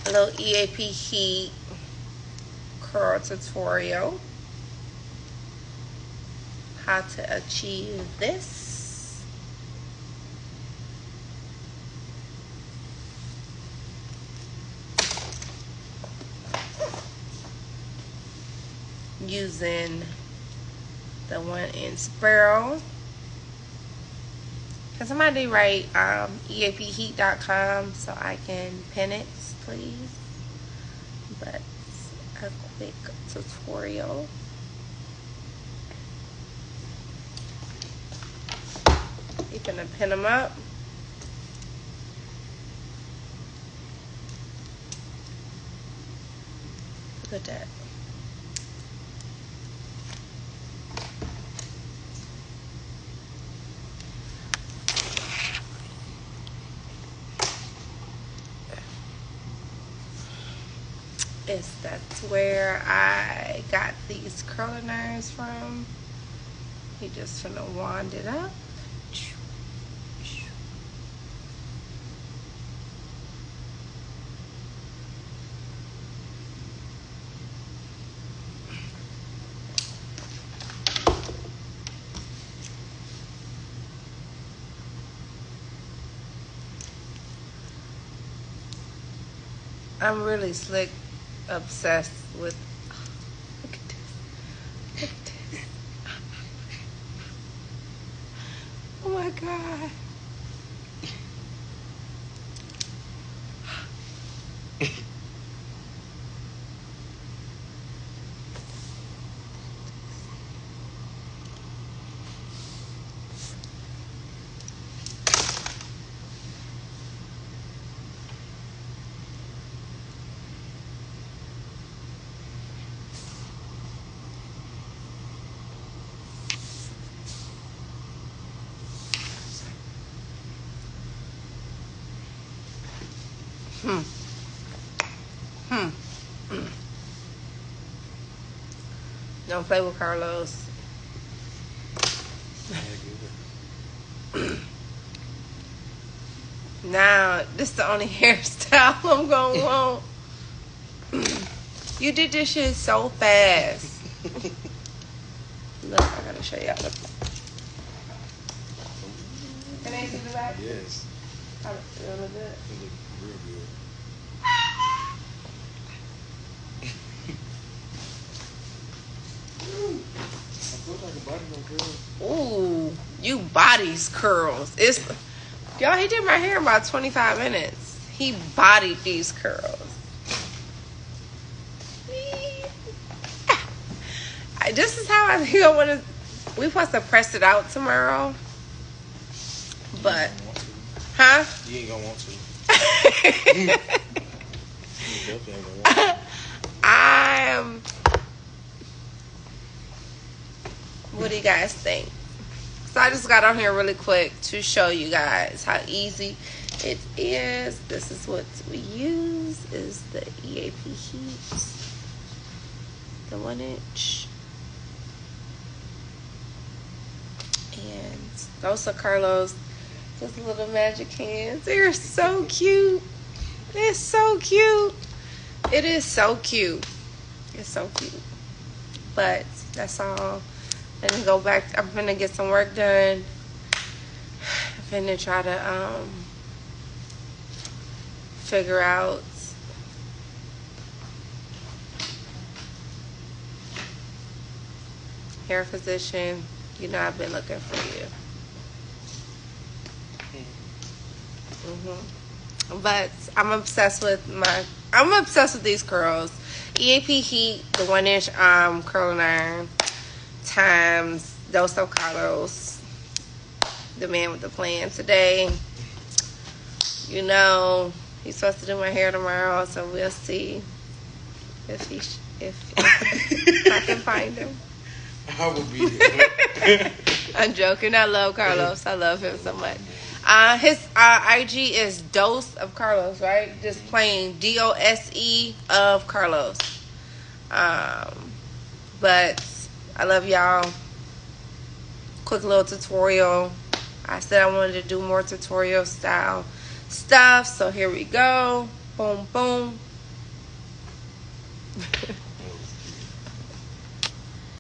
a little EAP heat curl tutorial. How to achieve this. Using the 1-inch sparrow. Can somebody write eapheat.com so I can pin it, please? But a quick tutorial. You're gonna pin them up. Look at that. That's where I got these curling irons from. He just finna wand it up. I'm really slick obsessed with, look at this, look at this. Oh my God. Don't play with Carlos. Now, this is the only hairstyle I'm gonna want. You did this shit so fast. Look, I gotta show y'all. Look. Can I see the back? Yes. I look good. It look real good. Ooh, you bodies curls. It's y'all. He did my hair in about 25 minutes. He bodied these curls. This is how I think I want to. We supposed to press it out tomorrow, but huh? You ain't gonna want to. What do you guys think? So I just got on here really quick to show you guys how easy it is. This is what we use is the EAP heat, the 1-inch, and those are Carlos. Those little magic hands. They're so cute. It's so cute. It is so cute. It's so cute. But that's all. I'm gonna go back. I'm gonna get some work done. I'm gonna try to figure out hair physician. You know I've been looking for you. But I'm obsessed with these curls. EAP heat, the 1-inch curling iron times Dos Carlos, the man with the plan today. You know he's supposed to do my hair tomorrow, so we'll see if I can find him. I will be there. I'm joking. I love Carlos. I love him so much. His IG is Dose of Carlos, right? Just plain DOSE of Carlos. But I love y'all. Quick little tutorial. I said I wanted to do more tutorial style stuff, so here we go. Boom, boom.